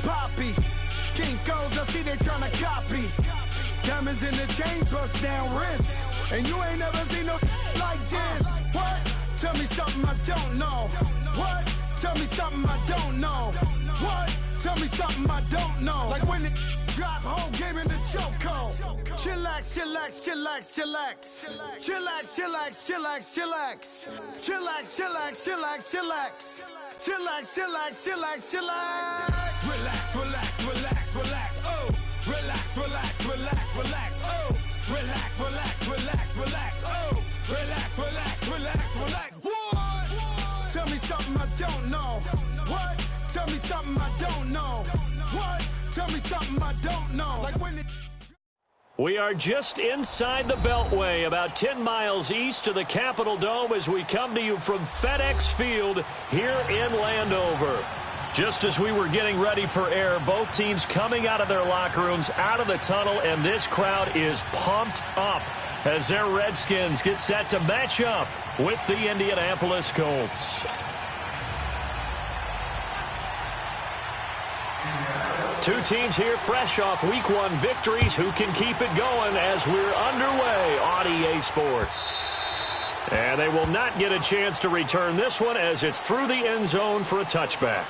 poppy. Kinkos, I see they tryna copy. Diamonds in the chains, bust down wrists. And you ain't never seen no like this. What? Tell me something I don't know. What? Tell me something I don't know. What? Tell me something I don't know. Like when it drop, whole game in the chokehold. Chillax, chillax, chillax, chillax. Chillax, chillax, chillax, chillax. Chillax, chillax, chillax, chillax. Chillax, chillax, chillax, chillax. Relax, relax, relax, relax. Oh. Relax, relax, relax, relax. Oh. Relax, relax, relax, relax. Oh. Relax, relax, relax, relax. What? Tell me something I don't know. What? Tell me something I don't know. What? Tell me something I don't know. Like when it... We are just inside the Beltway, about 10 miles east of the Capitol Dome as we come to you from FedEx Field here in Landover. Just as we were getting ready for air, both teams coming out of their locker rooms, out of the tunnel, and this crowd is pumped up as their Redskins get set to match up with the Indianapolis Colts. Two teams here fresh off Week 1 victories. Who can keep it going as we're underway on EA Sports? And they will not get a chance to return this one as it's through the end zone for a touchback.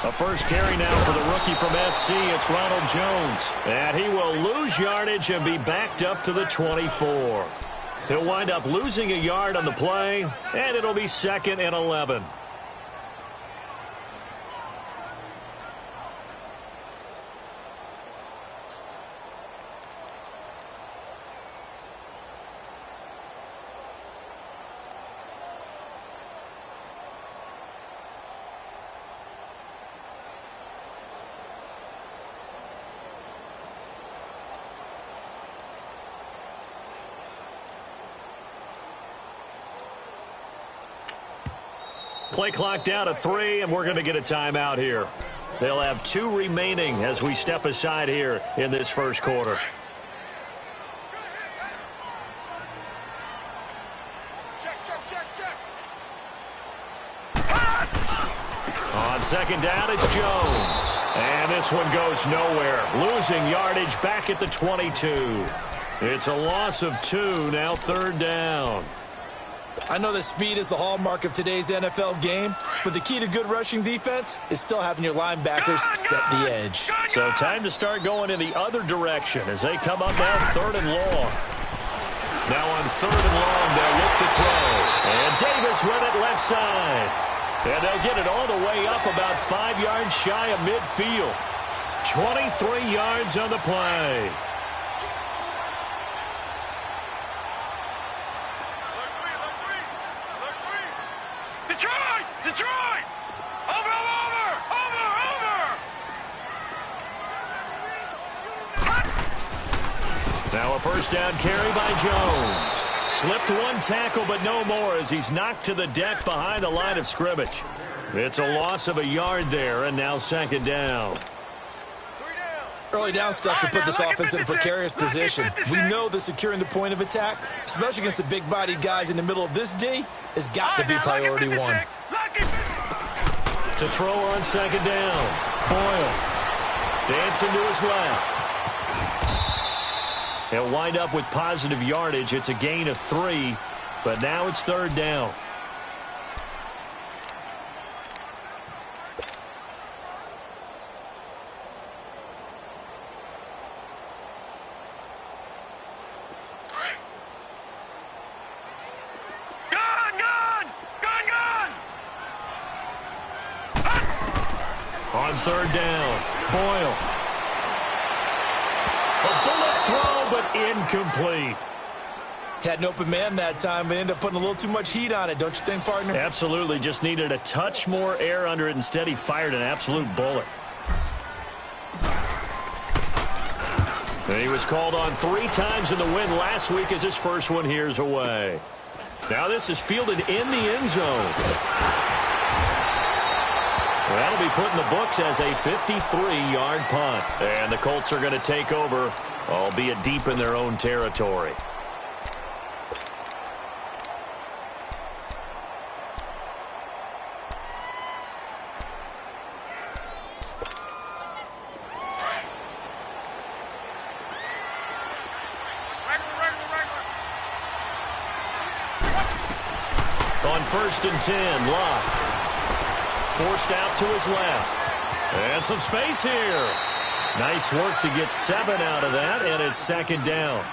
A first carry now for the rookie from SC. It's Ronald Jones. And he will lose yardage and be backed up to the 24. He'll wind up losing a yard on the play, and it'll be 2nd and 11. Play clock down to 3, and we're going to get a timeout here. They'll have 2 remaining as we step aside here in this first quarter. On second down, it's Jones. And this one goes nowhere. Losing yardage back at the 22. It's a loss of 2, now 3rd down. I know that speed is the hallmark of today's NFL game, but the key to good rushing defense is still having your linebackers set the edge. So time to start going in the other direction as they come up now 3rd and long. Now on 3rd and long, they'll look to throw. And Davis with it left side. And they'll get it all the way up about 5 yards shy of midfield. 23 yards on the play. Detroit! Over! Now a first down carry by Jones. Slipped one tackle, but no more as he's knocked to the deck behind the line of scrimmage. It's a loss of a yard there, and now 2nd down. Early down stuff should put this offense in a precarious position. We know that securing the point of attack, especially against the big-bodied guys in the middle of this D, has got to be priority 1. To throw on 2nd down. Boyle dancing to his left. He'll wind up with positive yardage. It's a gain of 3, but now it's 3rd down. On 3rd down, Boyle. A bullet throw, but incomplete. Had an open man that time, but ended up putting a little too much heat on it, don't you think, partner? Absolutely. Just needed a touch more air under it. Instead, he fired an absolute bullet. And he was called on 3 times in the win last week as his first one here's away. Now this is fielded in the end zone. Well, that'll be put in the books as a 53-yard punt. And the Colts are going to take over, albeit deep in their own territory. On 1st and 10, Locke. Forced out to his left. And some space here. Nice work to get 7 out of that, and it's 2nd down.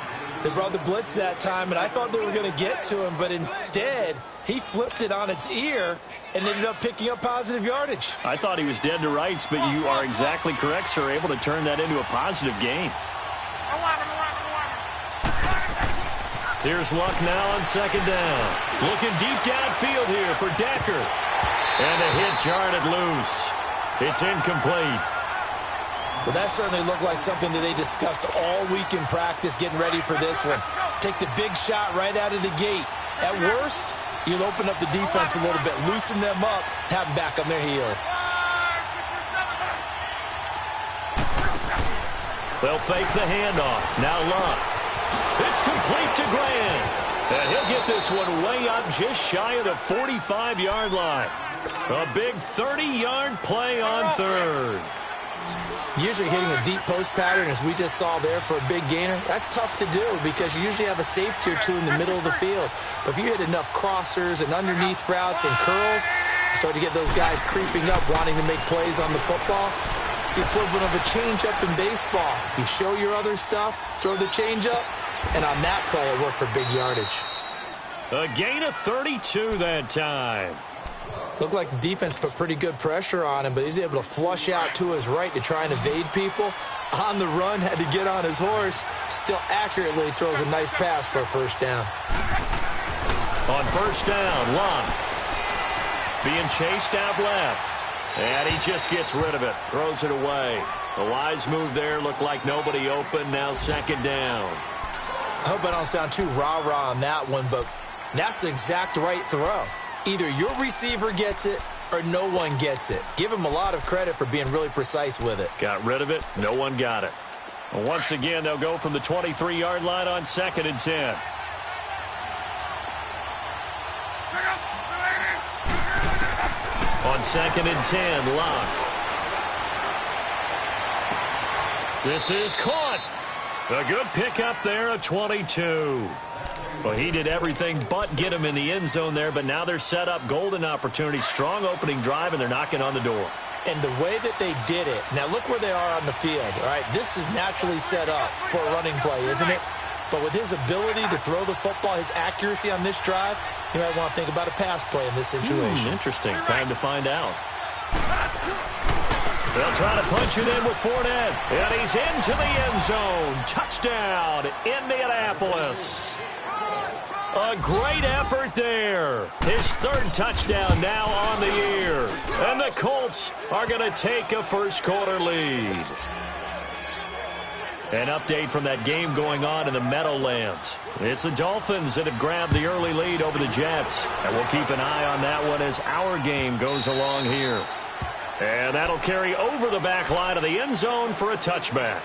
They brought the blitz that time, and I thought they were going to get to him, but instead, he flipped it on its ear and ended up picking up positive yardage. I thought he was dead to rights, but you are exactly correct, sir. Able to turn that into a positive gain. Here's Luck now on 2nd down. Looking deep downfield here for Decker. And a hit jarred it loose. It's incomplete. Well, that certainly looked like something that they discussed all week in practice, getting ready for this one. Take the big shot right out of the gate. At worst, you'll open up the defense a little bit, loosen them up, have them back on their heels. They'll fake the handoff. Now Luck. It's complete to Grant. And he'll get this one way up just shy of the 45-yard line. A big 30-yard play on 3rd. Usually hitting a deep post pattern, as we just saw there for a big gainer, that's tough to do because you usually have a safety or two in the middle of the field. But if you hit enough crossers and underneath routes and curls, you start to get those guys creeping up, wanting to make plays on the football. It's the equivalent of a changeup in baseball. You show your other stuff, throw the changeup, and on that play, it worked for big yardage. A gain of 32 that time. Looked like the defense put pretty good pressure on him, but he's able to flush out to his right to try and evade people. On the run, had to get on his horse. Still accurately throws a nice pass for a 1st down. On 1st down, Lund being chased out left. And he just gets rid of it. Throws it away. The wise move there. Looked like nobody open. Now 2nd down. I hope I don't sound too rah-rah on that one, but that's the exact right throw. Either your receiver gets it or no one gets it. Give him a lot of credit for being really precise with it. Got rid of it. No one got it. And once again, they'll go from the 23-yard line on 2nd and 10. On 2nd and 10, Locke. This is caught. A good pickup there, a 22. Well, he did everything but get him in the end zone there, but now they're set up. Golden opportunity, strong opening drive, and they're knocking on the door. And the way that they did it, now look where they are on the field, all right? This is naturally set up for a running play, isn't it? But with his ability to throw the football, his accuracy on this drive, you might want to think about a pass play in this situation. Interesting. Time to find out. They'll try to punch it in with Fournette. And he's into the end zone. Touchdown, Indianapolis. A great effort there. His 3rd touchdown now on the year. And the Colts are going to take a first-quarter lead. An update from that game going on in the Meadowlands. It's the Dolphins that have grabbed the early lead over the Jets. And we'll keep an eye on that one as our game goes along here. And that'll carry over the back line of the end zone for a touchback.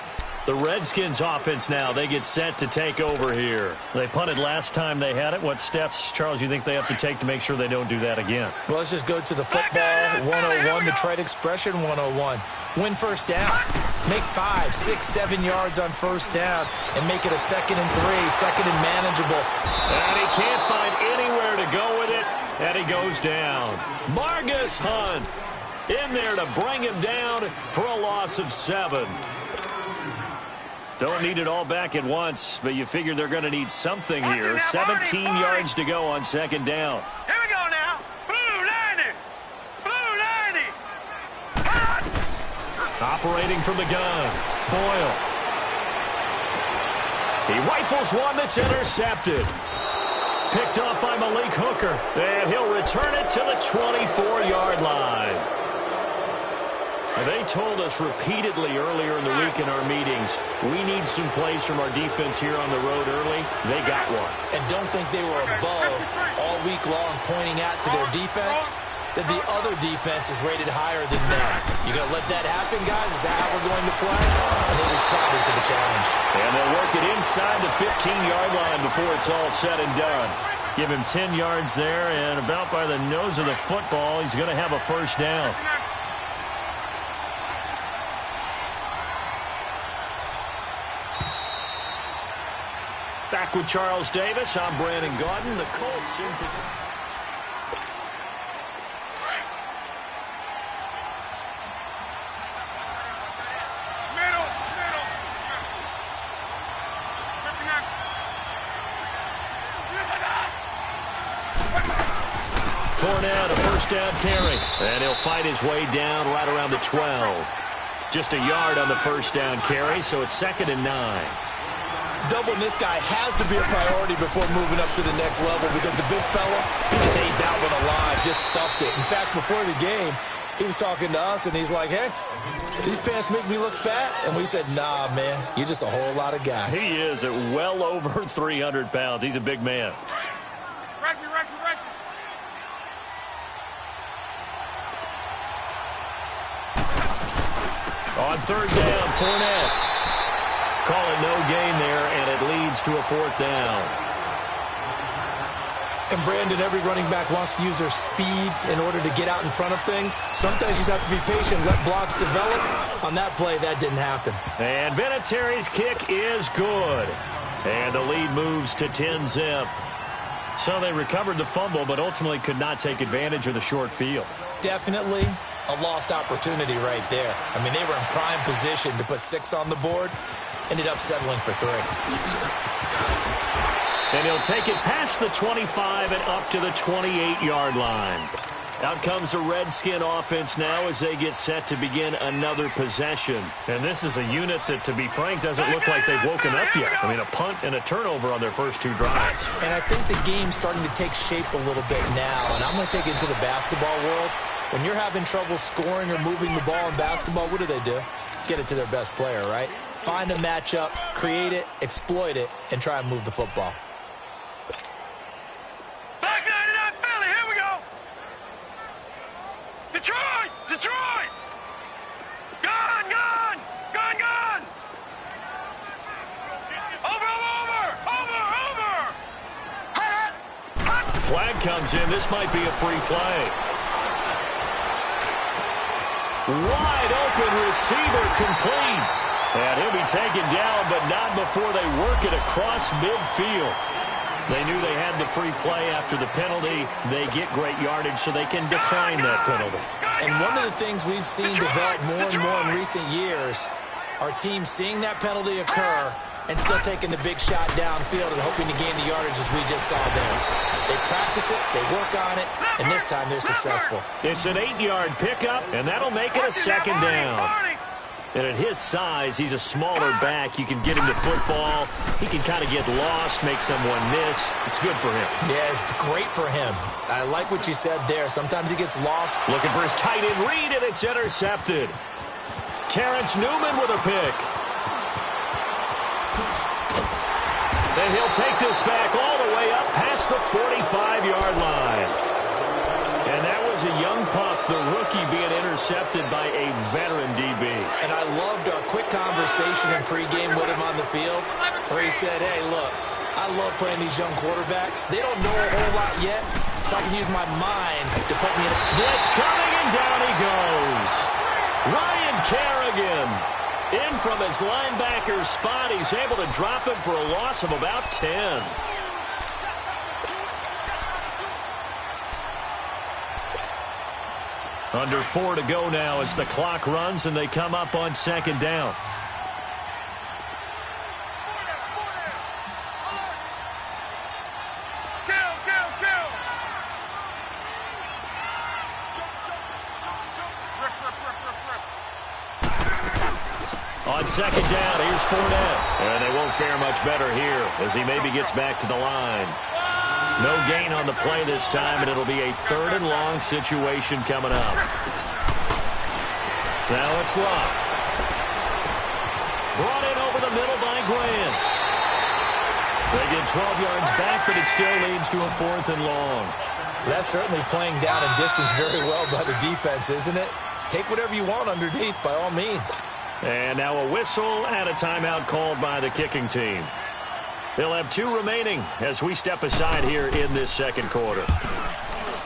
The Redskins offense now, they get set to take over here. They punted last time they had it. What steps, Charles, you think they have to take to make sure they don't do that again? Well, let's just go to the football 101, the trade expression 101. Win 1st down. Make 5, 6, 7 yards on 1st down and make it a 2nd and 3, 2nd and manageable. And he can't find anywhere to go with it, and he goes down. Margus Hunt in there to bring him down for a loss of 7. Don't need it all back at once, but you figure they're going to need something here. 17 yards to go on 2nd down. Here we go now. Blue 90. Blue 90. Operating from the gun, Boyle. He rifles one that's intercepted. Picked up by Malik Hooker. And he'll return it to the 24-yard line. They told us repeatedly earlier in the week in our meetings, we need some plays from our defense here on the road early. They got one. And don't think they were above all week long pointing out to their defense that the other defense is rated higher than them. You going to let that happen, guys? Is that how we're going to play? And they responded to the challenge. And they'll work it inside the 15-yard line before it's all said and done. Give him 10 yards there, and about by the nose of the football, he's going to have a first down. Back with Charles Davis, I'm Brandon Gaudin. The Colts in position. Fournette, a first down carry. And he'll fight his way down right around the 12. Just a yard on the first down carry, so it's 2nd and 9. Doubling this guy has to be a priority before moving up to the next level because the big fella, he just ate that one alive, just stuffed it. In fact, before the game, he was talking to us, and he's like, hey, these pants make me look fat? And we said, nah, man, you're just a whole lot of guy. He is at well over 300 pounds. He's a big man. On 3rd down, Fournette. Call it no gain there, and it leads to a 4th down. And Brandon, every running back wants to use their speed in order to get out in front of things. Sometimes you just have to be patient, let blocks develop. On that play, that didn't happen. And Vinatieri's kick is good. And the lead moves to 10-zip. So they recovered the fumble, but ultimately could not take advantage of the short field. Definitely a lost opportunity right there. I mean, they were in prime position to put 6 on the board. Ended up settling for 3. And he'll take it past the 25 and up to the 28-yard line. Out comes the Redskin offense now as they get set to begin another possession. And this is a unit that, to be frank, doesn't look like they've woken up yet. I mean, a punt and a turnover on their first 2 drives. And I think the game's starting to take shape a little bit now. And I'm going to take it into the basketball world. When you're having trouble scoring or moving the ball in basketball, what do? Get it to their best player, right? Find a matchup, create it, exploit it, and try and move the football. Back 99 Philly, here we go. Detroit! Detroit! Gone, gone! Gone, gone! Over! Flag comes in. This might be a free play. Wide open receiver complete. And he'll be taken down, but not before they work it across midfield. They knew they had the free play after the penalty. They get great yardage, so they can decline that penalty. And one of the things we've seen develop more and more in recent years are teams seeing that penalty occur and still taking the big shot downfield and hoping to gain the yardage as we just saw there. They practice it, they work on it, and this time they're successful. It's an 8-yard pickup, and that'll make it a 2nd down. And at his size, he's a smaller back. You can get him to football. He can kind of get lost, make someone miss. It's good for him. Yeah, it's great for him. I like what you said there. Sometimes he gets lost. Looking for his tight end read, and it's intercepted. Terrence Newman with a pick. And he'll take this back all the way up past the 45-yard line. And that was a young pup, the rookie, being intercepted by a veteran DB. And I loved our quick conversation in pregame with him on the field where he said, hey, look, I love playing these young quarterbacks. They don't know a whole lot yet, so I can use my mind to put me in a... Blitz coming, and down he goes. Ryan Kerrigan in from his linebacker spot. He's able to drop him for a loss of about 10. Under 4 to go now as the clock runs and they come up on 2nd down. On On second down, here's Fournette. And they won't fare much better here as he maybe gets back to the line. No gain on the play this time, and it'll be a 3rd and long situation coming up. Now it's Love. Brought in over the middle by Grant. They get 12 yards back, but it still leads to a 4th and long. That's certainly playing down and distance very well by the defense, isn't it? Take whatever you want underneath, by all means. And now a whistle and a timeout called by the kicking team. They'll have 2 remaining as we step aside here in this second quarter.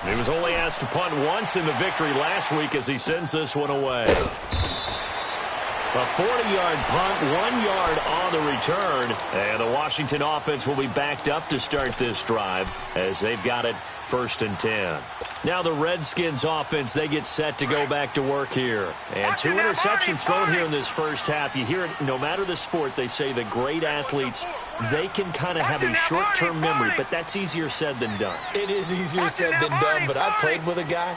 He was only asked to punt once in the victory last week as he sends this one away. A 40-yard punt, 1 yard on the return. And the Washington offense will be backed up to start this drive as they've got it 1st and 10. Now the Redskins offense, they get set to go back to work here. And 2 interceptions thrown here in this first half. You hear it, no matter the sport, they say the great athletes, they can kind of have a short-term memory, but that's easier said than done. It is easier said than done, but I played with a guy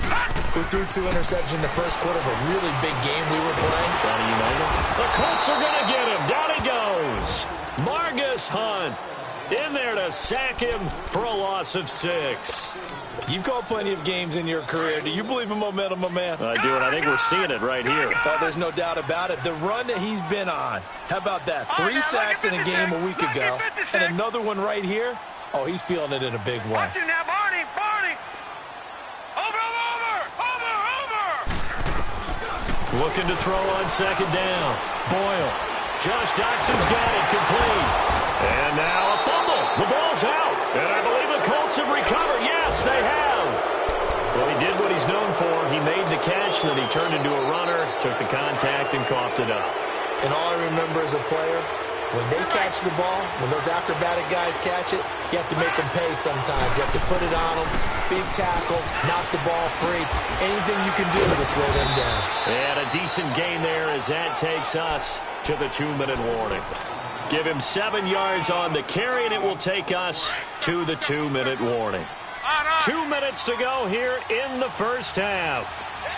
who threw 2 interceptions in the first quarter of a really big game we were playing. Johnny Unitas. The Colts are going to get him. Down he goes. Margus Hunt in there to sack him for a loss of 6. You've called plenty of games in your career. Do you believe in momentum, my man? I do, and I think we're seeing it right here. Oh, there's no doubt about it. The run that he's been on. How about that? 3 sacks in a game a week ago. And another one right here. Oh, he's feeling it in a big way. Watch him now, Barney. Over. Looking to throw on second down. Boyle. Josh Doxson's got it complete. And now a fumble. The ball's out. And I believe the Colts have recovered. Yes, they have. Well, he did what he's known for. He made the catch, then he turned into a runner, took the contact, and coughed it up. And all I remember as a player, when they catch the ball, when those acrobatic guys catch it, you have to make them pay sometimes. You have to put it on them, big tackle, knock the ball free. Anything you can do to slow them down. And a decent gain there as that takes us to the 2-minute warning. Give him 7 yards on the carry, and it will take us to the 2-minute warning. 2 minutes to go here in the first half.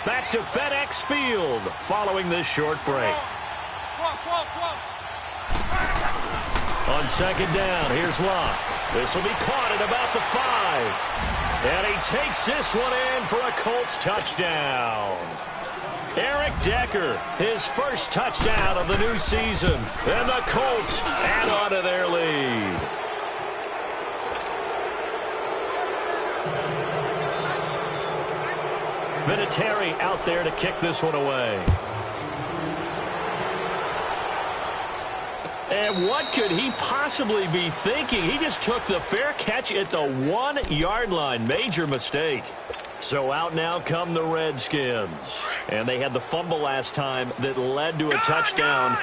Back to FedEx Field following this short break. On second down, here's Locke. This will be caught at about the 5. And he takes this one in for a Colts touchdown. Eric Decker, his first touchdown of the new season. And the Colts add on to their lead. Vinatieri out there to kick this one away. And what could he possibly be thinking? He just took the fair catch at the 1-yard line. Major mistake. So out now come the Redskins. And they had the fumble last time that led to a touchdown.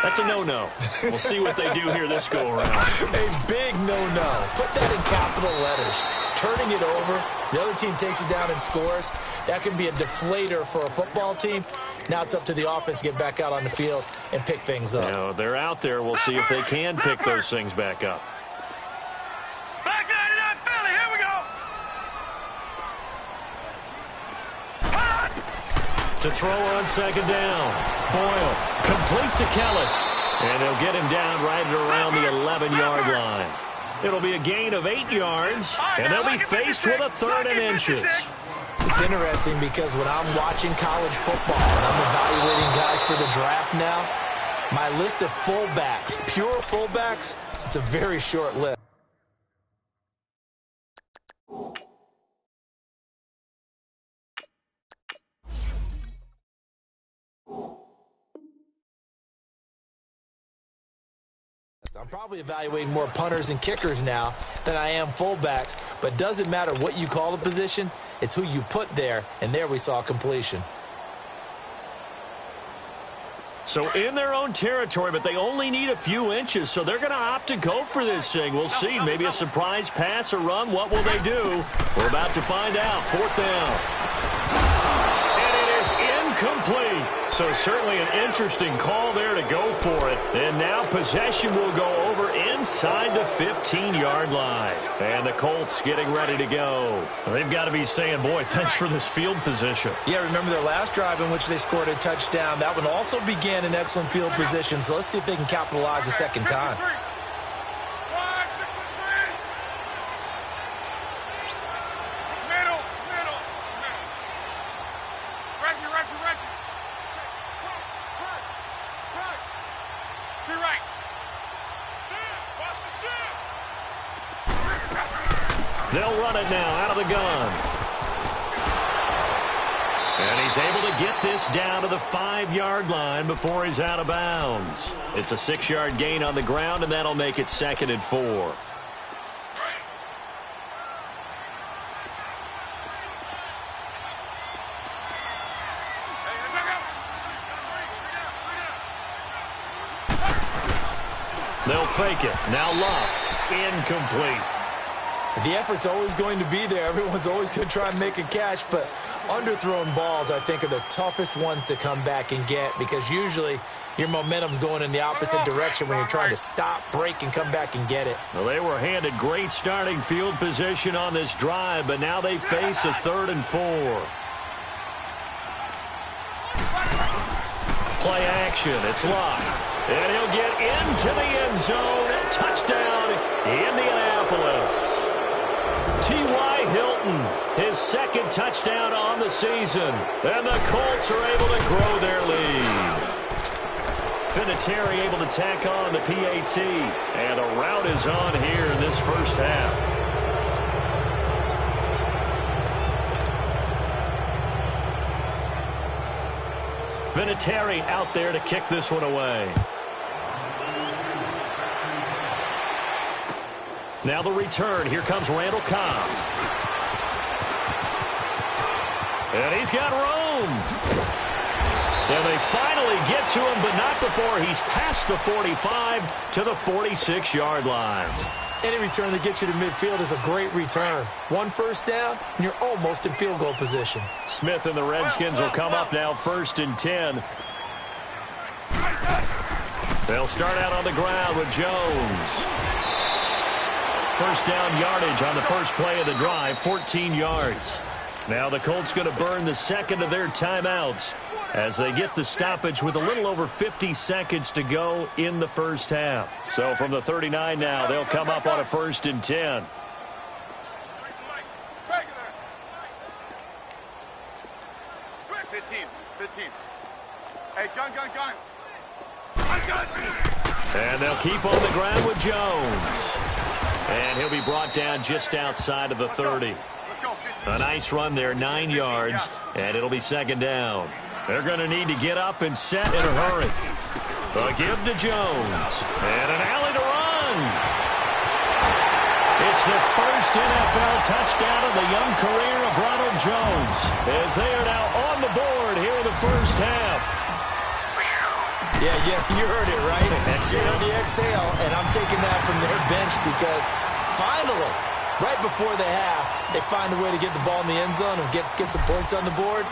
That's a no-no. We'll see what they do here this go-around. A big no-no. Put that in capital letters. Turning it over. The other team takes it down and scores. That can be a deflator for a football team. Now it's up to the offense to get back out on the field and pick things up. You know, they're out there. We'll see if they can pick those things back up. Back 99 Philly, here we go. To throw on second down. Boyle, complete to Kelly. And they'll get him down right at around the 11-yard line. It'll be a gain of 8 yards, and they'll be faced with a 3rd and inches. It's interesting because when I'm watching college football and I'm evaluating guys for the draft now, my list of fullbacks, pure fullbacks, it's a very short list. I'm probably evaluating more punters and kickers now than I am fullbacks, but it doesn't matter what you call the position, it's who you put there, and there we saw completion. So in their own territory, but they only need a few inches, so they're going to opt to go for this thing. We'll see. Maybe a surprise pass or run. What will they do? We're about to find out. 4th down. And it is incomplete. So certainly an interesting call there to go for it. And now possession will go over in inside the 15-yard line. And the Colts getting ready to go. They've got to be saying, boy, thanks for this field position. Yeah, remember their last drive in which they scored a touchdown. That one also began in excellent field position. So let's see if they can capitalize a second time. They'll run it now out of the gun. And he's able to get this down to the 5-yard line before he's out of bounds. It's a 6-yard gain on the ground, and that'll make it 2nd and 4. They'll fake it. Now Love. Incomplete. The effort's always going to be there. Everyone's always going to try and make a catch, but underthrown balls, I think, are the toughest ones to come back and get because usually your momentum's going in the opposite direction when you're trying to stop, break, and come back and get it. Well, they were handed great starting field position on this drive, but now they face a 3rd and 4. Play action. It's Locke. And he'll get into the end zone. Touchdown, Indianapolis. T.Y. Hilton, his 2nd touchdown on the season. And the Colts are able to grow their lead. Vinatieri able to tack on the PAT. And a rout is on here in this first half. Vinatieri out there to kick this one away. Now the return. Here comes Randall Cobb. And he's got room. And they finally get to him, but not before he's past the 45 to the 46-yard line. Any return that gets you to midfield is a great return. 1 first down, and you're almost in field goal position. Smith and the Redskins will come up now 1st and 10. They'll start out on the ground with Jones. First down yardage on the first play of the drive, 14 yards. Now the Colts going to burn the second of their timeouts as they get the stoppage with a little over 50 seconds to go in the first half. So from the 39 now, they'll come up on a 1st and 10. Hey, gun. And they'll keep on the ground with Jones. And he'll be brought down just outside of the 30. A nice run there, 9 yards, and it'll be 2nd down. They're going to need to get up and set in a hurry. A give to Jones. And an alley to run. It's the first NFL touchdown of the young career of Ronald Jones, as they are now on the board here in the first half. Yeah, you heard it, right? You heard the exhale, and I'm taking that from their bench because finally, right before the half, they find a way to get the ball in the end zone and get some points on the board.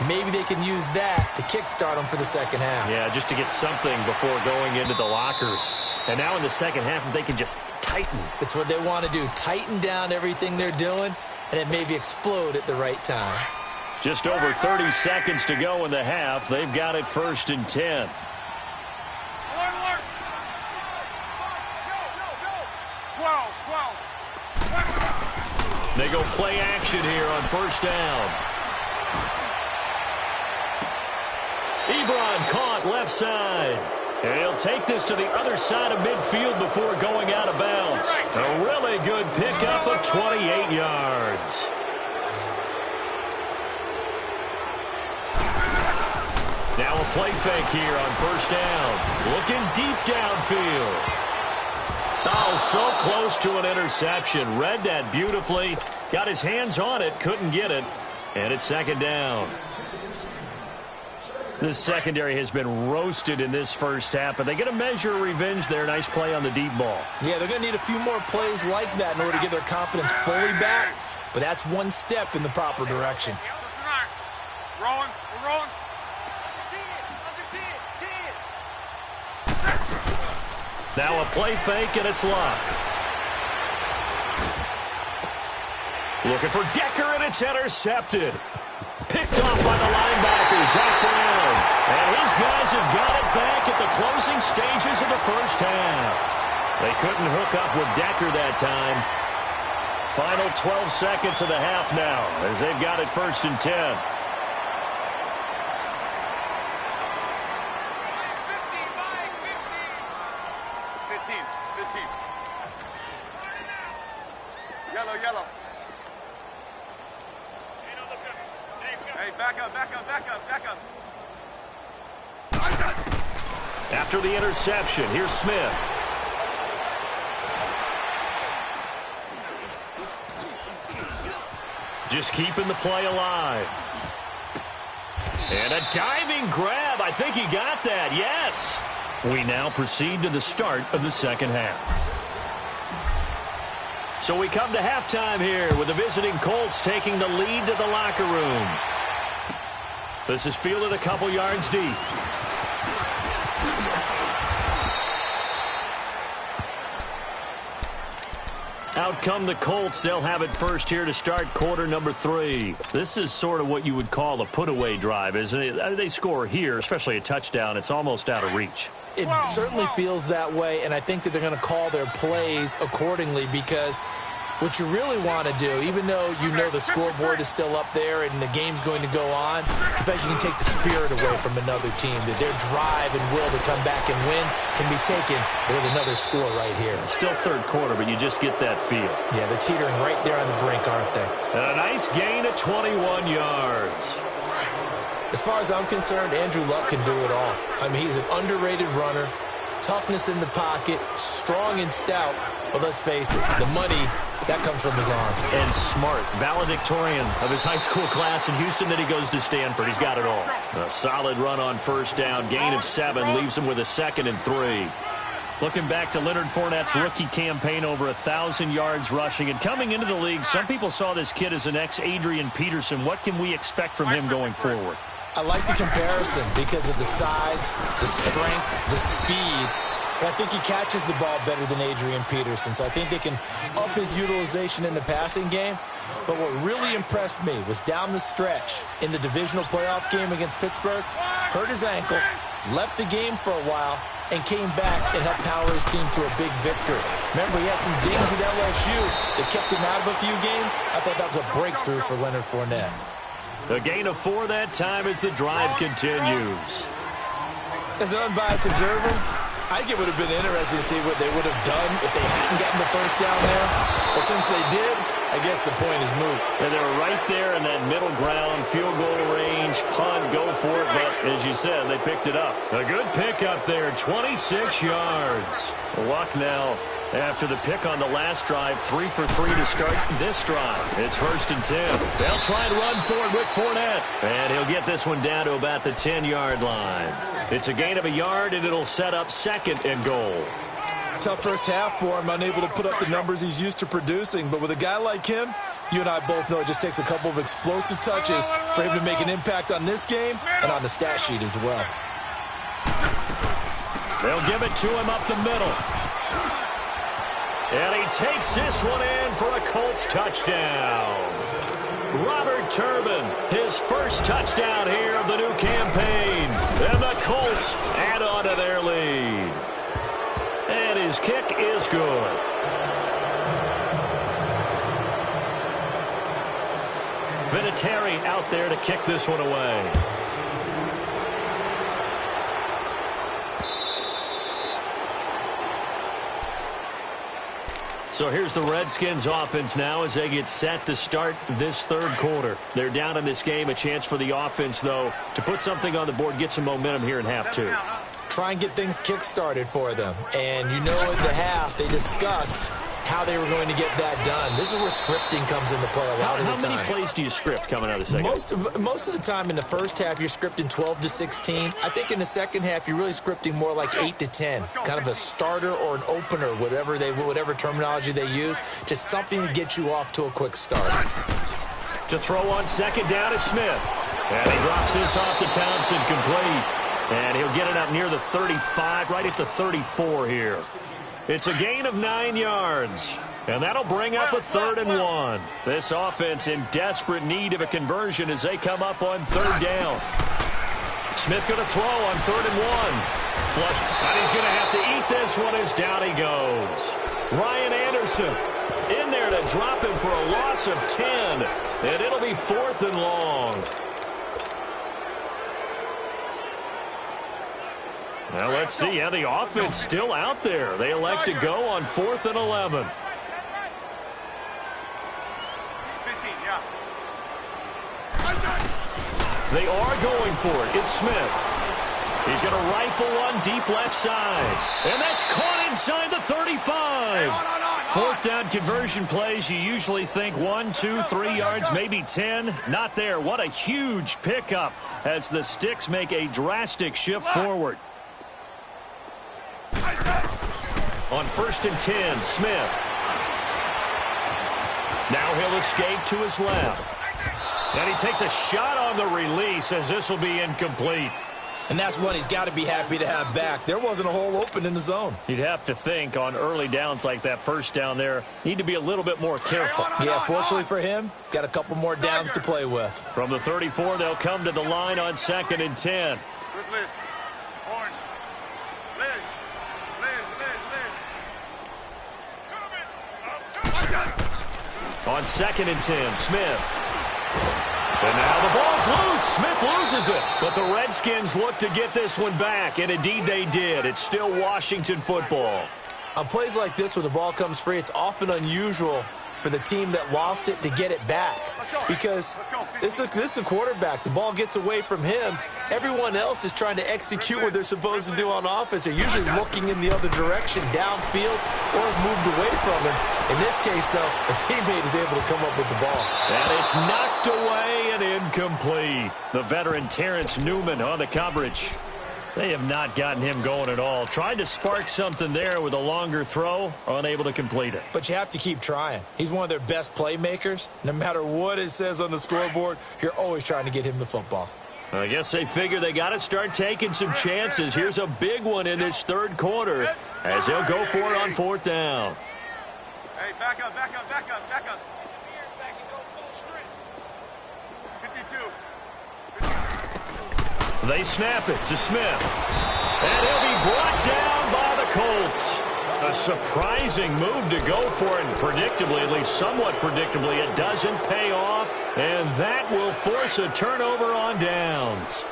Maybe they can use that to kickstart them for the second half. Yeah, just to get something before going into the lockers. And now in the second half, if they can just tighten. It's what they want to do, tighten down everything they're doing, and it maybe explode at the right time. Just over 30 seconds to go in the half. They've got it 1st and 10. They go play action here on 1st down. Ebron caught left side. And he'll take this to the other side of midfield before going out of bounds. A really good pickup of 28 yards. Now a play fake here on 1st down. Looking deep downfield. Oh, so close to an interception. Read that beautifully. Got his hands on it. Couldn't get it. And it's 2nd down. This secondary has been roasted in this first half, but they get a measure of revenge there. Nice play on the deep ball. Yeah, they're going to need a few more plays like that in order to get their confidence fully back, but that's one step in the proper direction. Rolling. We're rolling. Now a play fake, and it's Luck. Looking for Decker, and it's intercepted. Picked off by the linebacker, Zach Brown. And his guys have got it back at the closing stages of the first half. They couldn't hook up with Decker that time. Final 12 seconds of the half now as they've got it 1st and 10. Yellow. Hey, back up. After the interception, here's Smith. Just keeping the play alive. And a diving grab. I think he got that. Yes. We now proceed to the start of the second half. So we come to halftime here with the visiting Colts taking the lead to the locker room. This is fielded a couple yards deep. Out come the Colts. They'll have it first here to start quarter number 3. This is sort of what you would call a put-away drive, isn't it? They score here, especially a touchdown. It's almost out of reach. It certainly feels that way, and I think that they're going to call their plays accordingly because what you really want to do, even though you know the scoreboard is still up there and the game's going to go on, in fact, you can take the spirit away from another team, that their drive and will to come back and win can be taken with another score right here. Still third quarter, but you just get that feel. Yeah, they're teetering right there on the brink, aren't they? And a nice gain of 21 yards. As far as I'm concerned, Andrew Luck can do it all. I mean, he's an underrated runner, toughness in the pocket, strong and stout, but let's face it, the money, that comes from his arm. And smart, valedictorian of his high school class in Houston, then he goes to Stanford. He's got it all. A solid run on first down, gain of 7, leaves him with a 2nd and 3. Looking back to Leonard Fournette's rookie campaign, over 1,000 yards rushing. And coming into the league, some people saw this kid as an ex-Adrian Peterson. What can we expect from him going forward? I like the comparison because of the size, the strength, the speed. And I think he catches the ball better than Adrian Peterson. So I think they can up his utilization in the passing game. But what really impressed me was down the stretch in the divisional playoff game against Pittsburgh, hurt his ankle, left the game for a while, and came back and helped power his team to a big victory. Remember, he had some dings at LSU that kept him out of a few games. I thought that was a breakthrough for Leonard Fournette. A gain of 4 that time as the drive continues. As an unbiased observer, I think it would have been interesting to see what they would have done if they hadn't gotten the first down there. But since they did, I guess the point is moot. And they were right there in that middle ground, field goal range, punt, go for it. But as you said, they picked it up. A good pick up there, 26 yards. Luck now after the pick on the last drive, 3 for 3 to start this drive. It's 1st and 10. They'll try and run for it with Fournette. And he'll get this one down to about the 10-yard line. It's a gain of a yard, and it'll set up 2nd and goal. Tough first half for him, unable to put up the numbers he's used to producing. But with a guy like him, you and I both know it just takes a couple of explosive touches for him to make an impact on this game and on the stat sheet as well. They'll give it to him up the middle. And he takes this one in for a Colts touchdown. Robert Turbin, his first touchdown here of the new campaign. And the Colts add on to their lead. And his kick is good. Vinatieri out there to kick this one away. So here's the Redskins offense now as they get set to start this third quarter. They're down in this game. A chance for the offense, though, to put something on the board, get some momentum here in half 2. Try and get things kick-started for them. And you know, at the half, they discussed how they were going to get that done. This is where scripting comes into play a lot of the time. How many plays do you script coming out of the second? Most of the time in the first half, you're scripting 12 to 16. I think in the second half, you're really scripting more like 8 to 10. Kind of a starter or an opener, whatever terminology they use. Just something to get you off to a quick start. To throw on second down is Smith. And he drops this off to Thompson, complete. And he'll get it up near the 35, right at the 34 here. It's a gain of 9 yards. And that'll bring up a 3rd and 1. This offense in desperate need of a conversion as they come up on 3rd down. Smith going to throw on 3rd and 1. Flush, and he's going to have to eat this one as down he goes. Ryan Anderson in there to drop him for a loss of 10. And it'll be 4th and long. Well, let's see how the offense still out there. They elect to go on 4th and 11. 15, yeah. They are going for it. It's Smith. He's going to rifle one deep left side. And that's caught inside the 35. 4th down conversion plays, you usually think 1, 2, 3 yards, maybe 10. Not there. What a huge pickup as the Sticks make a drastic shift forward. On 1st and 10, Smith. Now he'll escape to his left. And he takes a shot on the release as this will be incomplete. And that's one he's got to be happy to have back. There wasn't a hole open in the zone. You'd have to think on early downs like that first down there, need to be a little bit more careful. Yeah, fortunately for him, got a couple more downs to play with. From the 34, they'll come to the line on 2nd and 10. Good Liz. Orange. Liz. On 2nd and 10, Smith. And now the ball's loose. Smith loses it. But the Redskins look to get this one back, and indeed they did. It's still Washington football. On plays like this where the ball comes free, it's often unusual for the team that lost it to get it back. Because this is a quarterback. The ball gets away from him. Everyone else is trying to execute what they're supposed to do on offense. They're usually looking in the other direction, downfield, or have moved away from him. In this case, though, a teammate is able to come up with the ball. And it's knocked away and incomplete. The veteran Terrence Newman on the coverage. They have not gotten him going at all. Tried to spark something there with a longer throw, unable to complete it. But you have to keep trying. He's one of their best playmakers. No matter what it says on the scoreboard, you're always trying to get him the football. I guess they figure they got to start taking some chances. Here's a big one in this 3rd quarter as he'll go for it on 4th down. Hey, back up. 52. They snap it to Smith. And he'll be brought down by the Colts. A surprising move to go for it, and predictably, at least somewhat predictably, it doesn't pay off. And that will force a turnover on downs.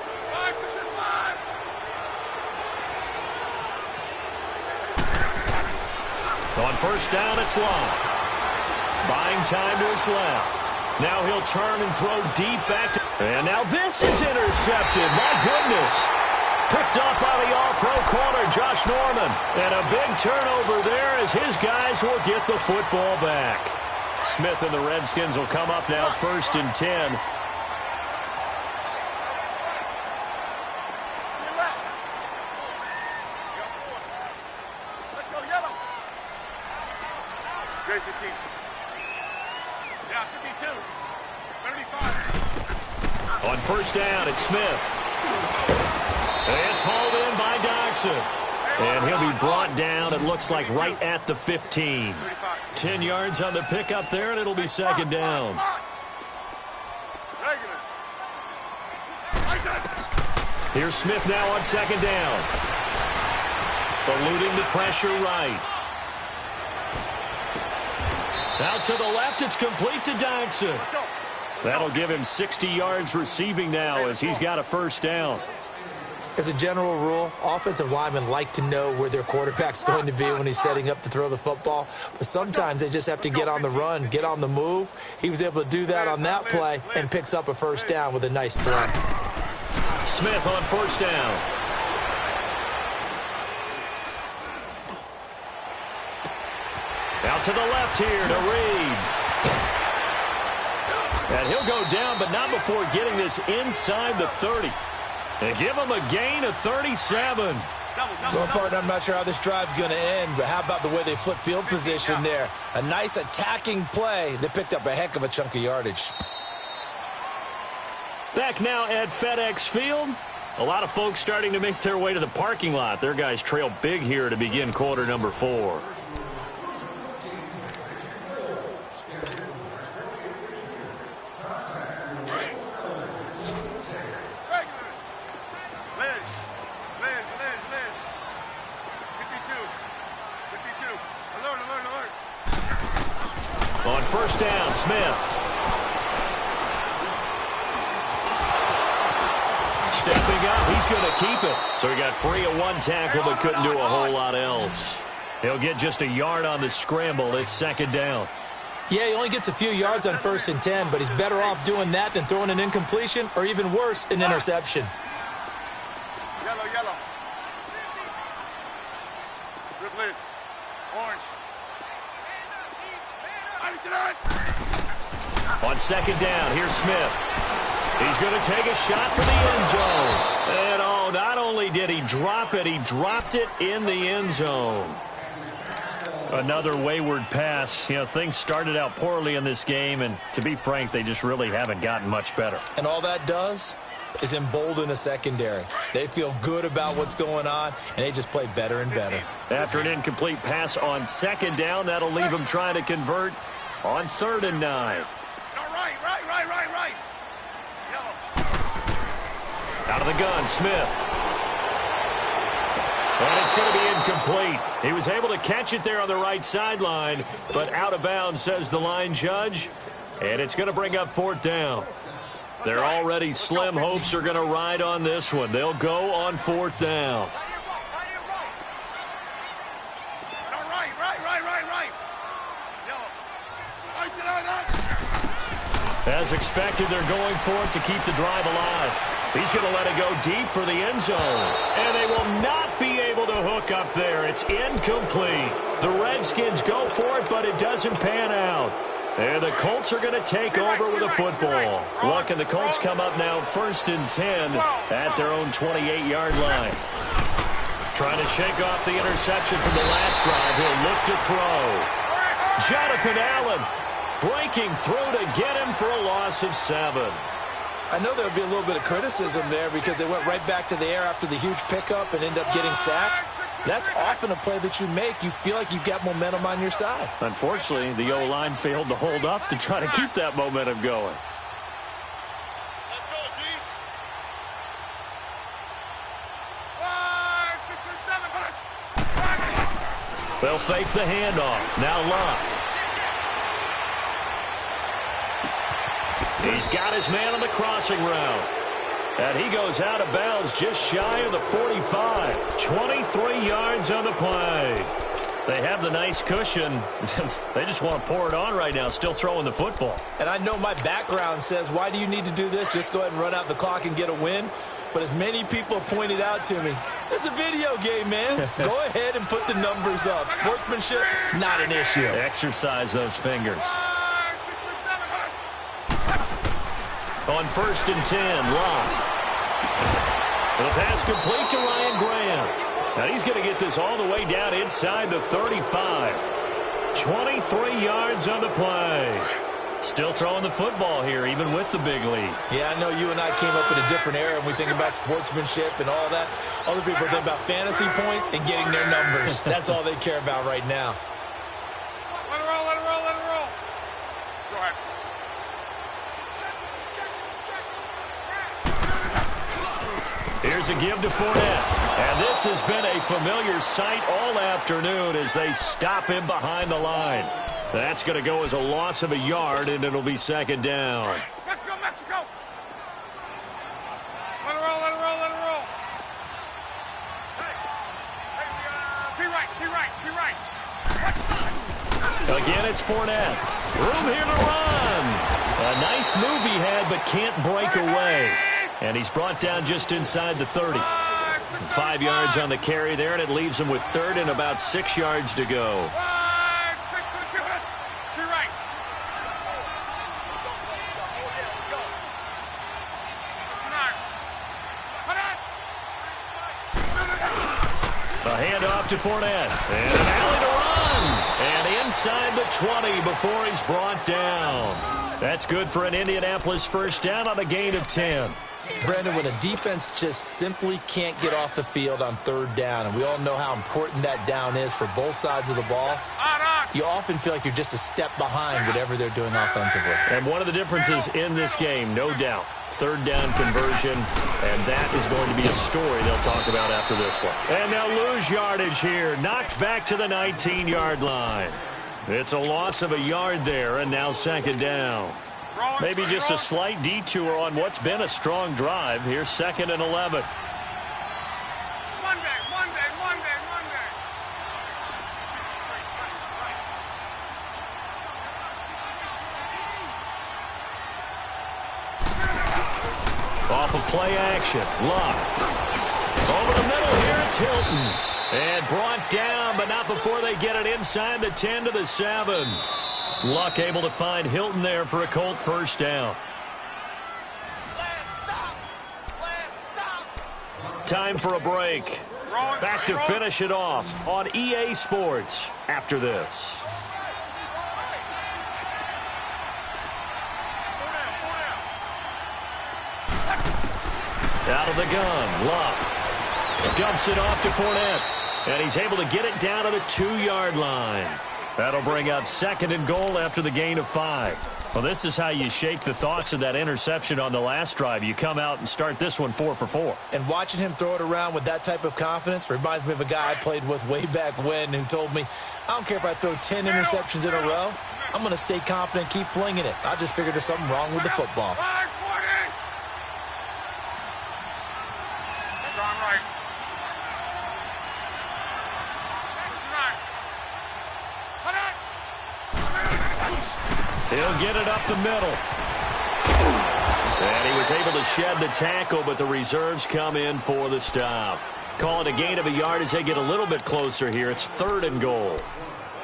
On 1st down, it's Long. Buying time to his left. Now he'll turn and throw deep back to... And now this is intercepted. My goodness. Picked up by the all-pro corner, Josh Norman. And a big turnover there as his guys will get the football back. Smith and the Redskins will come up now 1st and 10. Let's go yellow. Great 15. Yeah, 52. 35. On 1st down, it's Smith. It's hauled in by Doxson. And he'll be brought down, it looks like, right at the 15. 10 yards on the pickup there, and it'll be 2nd down. Here's Smith now on 2nd down. Eluding the pressure right. Out to the left, it's complete to Doxson. That'll give him 60 yards receiving now as he's got a 1st down. As a general rule, offensive linemen like to know where their quarterback's going to be when he's setting up to throw the football. But sometimes they just have to get on the run, get on the move. He was able to do that on that play and picks up a 1st down with a nice throw. Smith on 1st down. Out to the left here to Reed. And he'll go down, but not before getting this inside the 30. And give him a gain of 37. Well, partner, I'm not sure how this drive's going to end, but how about the way they flip field position there? A nice attacking play that picked up a heck of a chunk of yardage. Back now at FedEx Field. A lot of folks starting to make their way to the parking lot. Their guys trail big here to begin quarter number 4. On first down, Smith. Stepping up, he's going to keep it. So he got free of one tackle but couldn't do a whole lot else. He'll get just a yard on the scramble. It's second down. Yeah, he only gets a few yards on 1st and 10, but he's better off doing that than throwing an incompletion or even worse, an interception. Yellow. Replace. Orange. On second down, here's Smith. He's going to take a shot for the end zone. And oh, not only did he drop it, he dropped it in the end zone. Another wayward pass. You know, things started out poorly in this game, and to be frank, they just really haven't gotten much better. And all that does is embolden a secondary. They feel good about what's going on, and they just play better and better. After an incomplete pass on second down, that'll leave him trying to convert on 3rd and 9. Right. Yellow. Out of the gun, Smith. And it's going to be incomplete. He was able to catch it there on the right sideline, but out of bounds, says the line judge. And it's going to bring up 4th down. Their already slim hopes are going to ride on this one. They'll go on 4th down. Right. Yellow. As expected, they're going for it to keep the drive alive. He's going to let it go deep for the end zone. And they will not be able to hook up there. It's incomplete. The Redskins go for it, but it doesn't pan out. And the Colts are going to take over with a football. Look, and the Colts come up now 1st and 10 at their own 28-yard line. Trying to shake off the interception from the last drive. He'll look to throw. Jonathan Allen breaking through to get him for a loss of 7. I know there would be a little bit of criticism there because they went right back to the air after the huge pickup and ended up getting sacked. That's often a play that you make. You feel like you've got momentum on your side. Unfortunately, the O-line failed to hold up to try to keep that momentum going. Let's go, D. 5, 6, 7. They'll fake the handoff. Now Locke. He's got his man on the crossing route. And he goes out of bounds just shy of the 45. 23 yards on the play. They have the nice cushion. They just want to pour it on right now, still throwing the football. And I know my background says, why do you need to do this? Just go ahead and run out the clock and get a win. But as many people pointed out to me, this is a video game, man. Go ahead and put the numbers up. Sportsmanship, not an issue. Exercise those fingers. On 1st and 10, Locke. The pass complete to Ryan Graham. Now he's going to get this all the way down inside the 35. 23 yards on the play. Still throwing the football here, even with the big lead. Yeah, I know you and I came up in a different era, and we think about sportsmanship and all that. Other people think about fantasy points and getting their numbers. That's all they care about right now. Let it roll. Go ahead. Here's a give to Fournette. And this has been a familiar sight all afternoon as they stop him behind the line. That's going to go as a loss of a yard, and it'll be second down. Mexico. Let it roll. Be right. Again, it's Fournette. Room here to run. A nice move he had, but can't break away. And he's brought down just inside the 30. 5 yards on the carry there, and it leaves him with 3rd and about 6 yards to go. 5, 6, 2, 2, right. A handoff to Fournette. And an alley to run. And inside the 20 before he's brought down. That's good for an Indianapolis first down on a gain of 10. Brandon, when a defense just simply can't get off the field on 3rd down, and we all know how important that down is for both sides of the ball, you often feel like you're just a step behind whatever they're doing offensively. And one of the differences in this game, no doubt, 3rd down conversion, and that is going to be a story they'll talk about after this one. And they'll lose yardage here, knocked back to the 19-yard line. It's a loss of a yard there, and now second down. Maybe just a slight detour on what's been a strong drive. Here's 2nd and 11. Monday. Off of play action. Luck. Over the middle here, it's Hilton. And brought down, but not before they get it inside the 10 to the 7. Luck able to find Hilton there for a Colt first down. Time for a break. Back to finish it off on EA Sports after this. Out of the gun, Luck dumps it off to Fournette, and he's able to get it down to the 2-yard line. That'll bring up 2nd and goal after the gain of 5. Well, this is how you shake the thoughts of that interception on the last drive. You come out and start this one 4 for 4. And watching him throw it around with that type of confidence reminds me of a guy I played with way back when who told me, I don't care if I throw 10 interceptions in a row, I'm going to stay confident, keep flinging it. I just figured there's something wrong with the football. He'll get it up the middle. And he was able to shed the tackle, but the reserves come in for the stop. Call it a gain of a yard as they get a little bit closer here. It's 3rd and goal.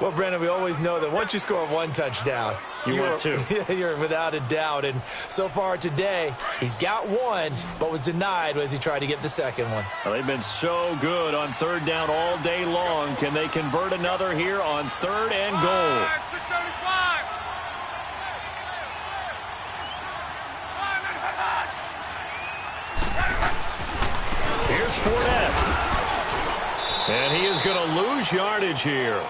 Well, Brandon, we always know that once you score 1 touchdown, you're 2. You're without a doubt. And so far today, he's got 1, but was denied as he tried to get the 2nd one. Well, they've been so good on 3rd down all day long. Can they convert another here on 3rd and goal? 675. Here's Fournette. And he is going to lose yardage here.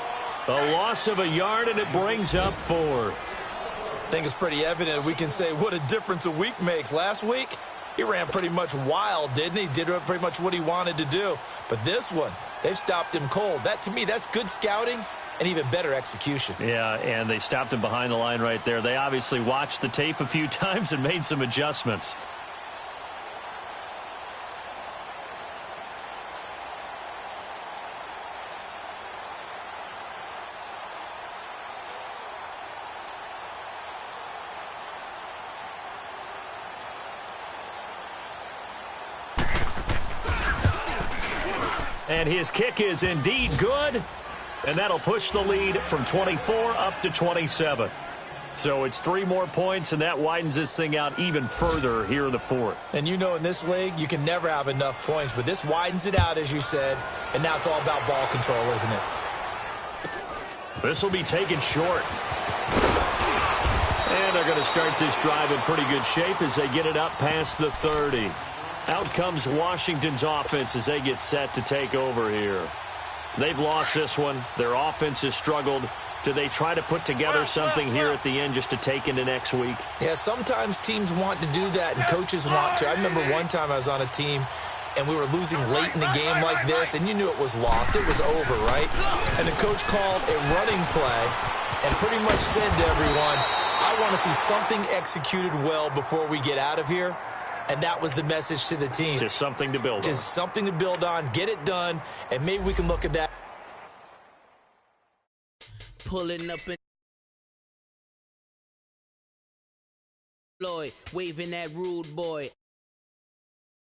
A loss of a yard, and it brings up 4th. I think it's pretty evident we can say what a difference a week makes. Last week, he ran pretty much wild, didn't he? Did pretty much what he wanted to do. But this one, they've stopped him cold. That, to me, that's good scouting and even better execution. Yeah, and they stopped him behind the line right there. They obviously watched the tape a few times and made some adjustments. And his kick is indeed good, and that'll push the lead from 24 up to 27. So it's 3 more points, and that widens this thing out even further here in the 4th. And you know in this league, you can never have enough points, but this widens it out, as you said, and now it's all about ball control, isn't it? This will be taken short. And they're going to start this drive in pretty good shape as they get it up past the 30. Out comes Washington's offense as they get set to take over here. They've lost this one. Their offense has struggled. Do they try to put together something here at the end just to take into next week? Yeah, sometimes teams want to do that and coaches want to. I remember one time I was on a team and we were losing late in the game like this, and you knew it was lost. It was over, right? And the coach called a running play and pretty much said to everyone, I want to see something executed well before we get out of here. And that was the message to the team. Just something to build on. Just something to build on, get it done, and maybe we can look at that. Pulling up in Floyd, waving that rude boy.